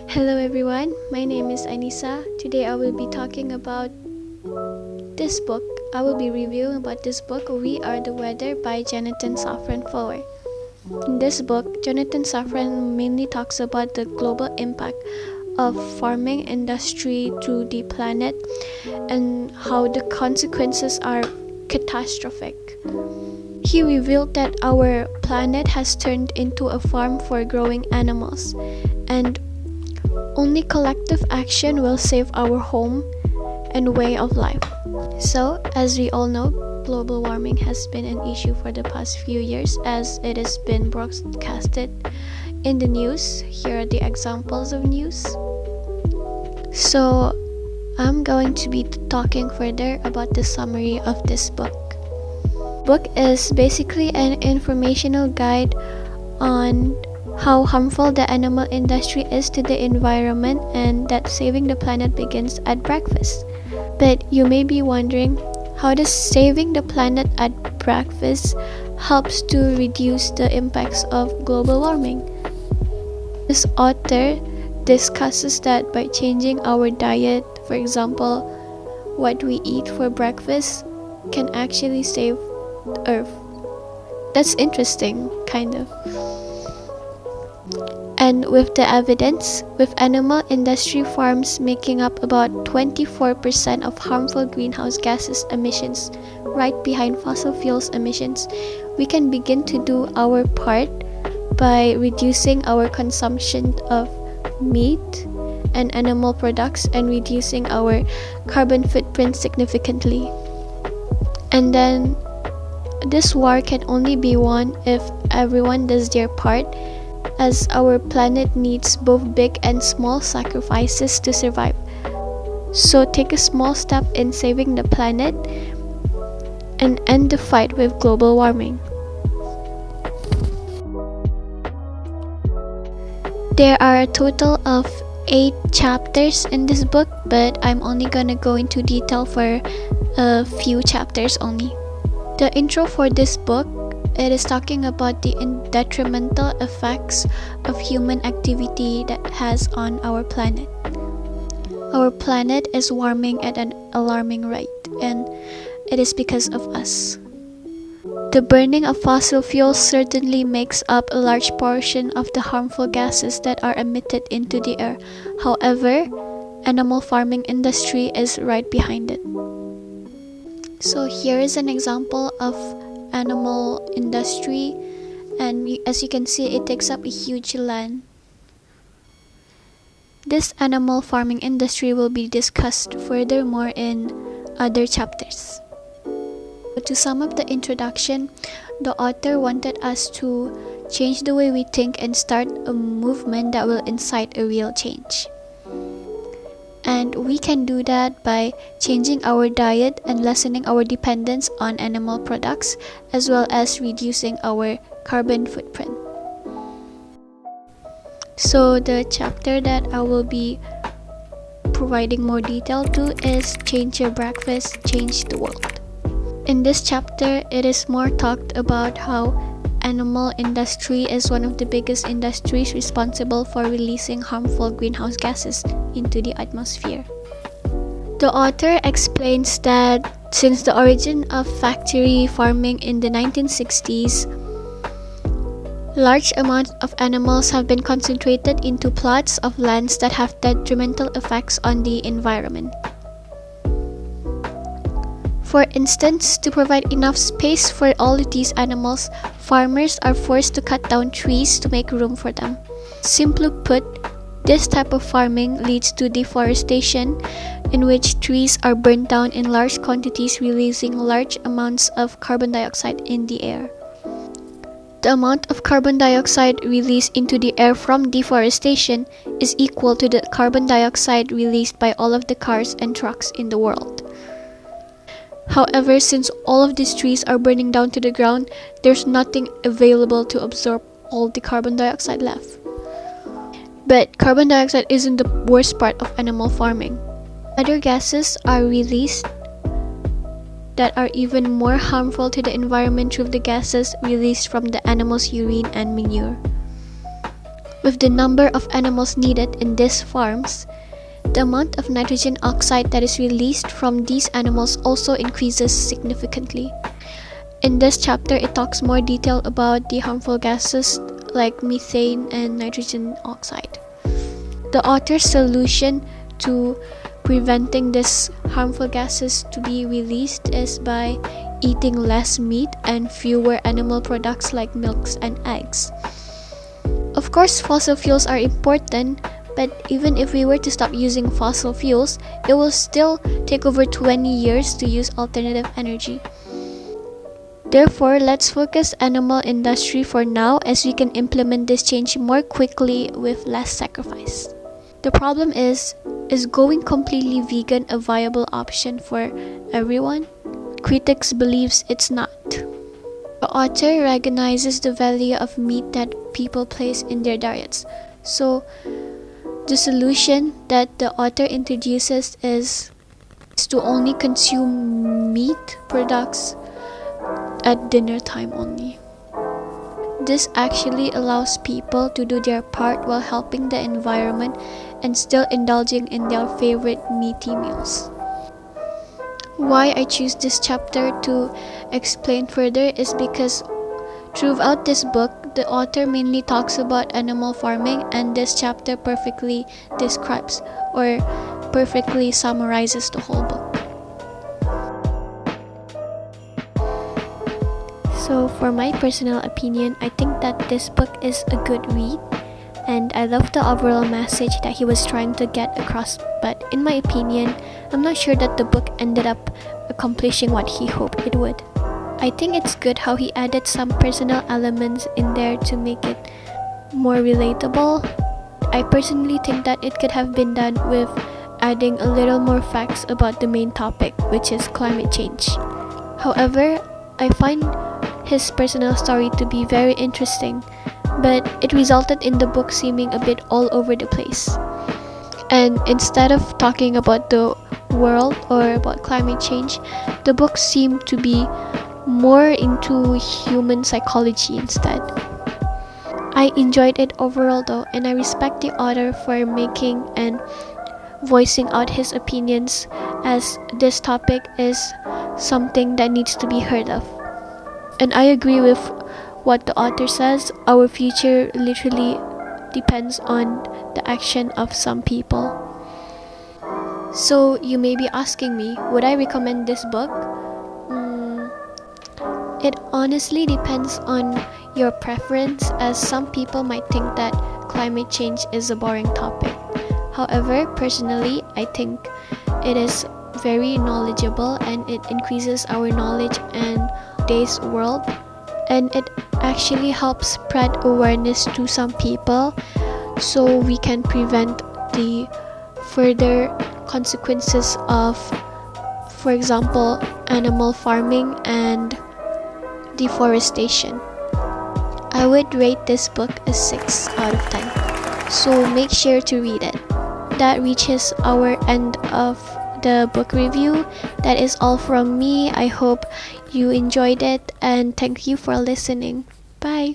Hello everyone, my name is Anissa. Today I will be talking about this book. I will be reviewing about this book, We Are the Weather by Jonathan Safran Foer. In this book, Jonathan Safran mainly talks about the global impact of farming industry to the planet and how the consequences are catastrophic. He revealed that our planet has turned into a farm for growing animals, and only collective action will save our home and way of life. So, as we all know, global warming has been an issue for the past few years as it has been broadcasted in the news. Here are the examples of news. So, I'm going to be talking further about the summary of this book. The book is basically an informational guide on how harmful the animal industry is to the environment and that saving the planet begins at breakfast. But you may be wondering, how does saving the planet at breakfast helps to reduce the impacts of global warming? This author discusses that by changing our diet, for example, what we eat for breakfast, can actually save the Earth. That's interesting, kind of. And with the evidence, with animal industry farms making up about 24% of harmful greenhouse gases emissions, right behind fossil fuels emissions, we can begin to do our part by reducing our consumption of meat and animal products and reducing our carbon footprint significantly. And then, this war can only be won if everyone does their part, as our planet needs both big and small sacrifices to survive. So take a small step in saving the planet and end the fight with global warming. There are a total of 8 chapters in this book, but I'm only gonna go into detail for a few chapters only. The intro for this book, it is talking about the detrimental effects of human activity that has on our planet. Our planet is warming at an alarming rate, and it is because of us. The burning of fossil fuels certainly makes up a large portion of the harmful gases that are emitted into the air. However, animal farming industry is right behind it. So here is an example of animal industry, and as you can see, it takes up a huge land. This animal farming industry will be discussed furthermore in other chapters. To sum up the introduction, the author wanted us to change the way we think and start a movement that will incite a real change. And we can do that by changing our diet and lessening our dependence on animal products, as well as reducing our carbon footprint. So the chapter that I will be providing more detail to is Change Your Breakfast, Change the World. In this chapter, it is more talked about how animal industry is one of the biggest industries responsible for releasing harmful greenhouse gases into the atmosphere. The author explains that since the origin of factory farming in the 1960s, large amounts of animals have been concentrated into plots of lands that have detrimental effects on the environment. For instance, to provide enough space for all of these animals, farmers are forced to cut down trees to make room for them. Simply put, this type of farming leads to deforestation, in which trees are burned down in large quantities, releasing large amounts of carbon dioxide in the air. The amount of carbon dioxide released into the air from deforestation is equal to the carbon dioxide released by all of the cars and trucks in the world. However, since all of these trees are burning down to the ground, there's nothing available to absorb all the carbon dioxide left. But carbon dioxide isn't the worst part of animal farming. Other gases are released that are even more harmful to the environment through the gases released from the animals' urine and manure. With the number of animals needed in these farms, the amount of nitrogen oxide that is released from these animals also increases significantly. In this chapter, it talks more detail about the harmful gases like methane and nitrogen oxide. The author's solution to preventing these harmful gases to be released is by eating less meat and fewer animal products like milks and eggs. Of course, fossil fuels are important, but even if we were to stop using fossil fuels, it will still take over 20 years to use alternative energy. Therefore, let's focus animal industry for now, as we can implement this change more quickly with less sacrifice. The problem is going completely vegan a viable option for everyone? Critics believes it's not. The author recognizes the value of meat that people place in their diets. So, the solution that the author introduces is to only consume meat products at dinner time only. This actually allows people to do their part while helping the environment and still indulging in their favorite meaty meals. Why I choose this chapter to explain further is because throughout this book, the author mainly talks about animal farming, and this chapter perfectly describes or perfectly summarizes the whole book. So for my personal opinion, I think that this book is a good read, and I love the overall message that he was trying to get across, but in my opinion, I'm not sure that the book ended up accomplishing what he hoped it would. I think it's good how he added some personal elements in there to make it more relatable. I personally think that it could have been done with adding a little more facts about the main topic, which is climate change. However, I find his personal story to be very interesting, but it resulted in the book seeming a bit all over the place. And instead of talking about the world or about climate change, the book seemed to be more into human psychology instead. I enjoyed it overall though, and I respect the author for making and voicing out his opinions, as this topic is something that needs to be heard of. And I agree with what the author says. Our future literally depends on the action of some people. So you may be asking me, would I recommend this book? It honestly depends on your preference, as some people might think that climate change is a boring topic. However, personally, I think it is very knowledgeable and it increases our knowledge in today's world, and it actually helps spread awareness to some people so we can prevent the further consequences of, for example, animal farming and deforestation. I would rate this book a 6 out of 10, so make sure to read it. That reaches our end of the book review. That is all from me. I hope you enjoyed it, and thank you for listening. Bye.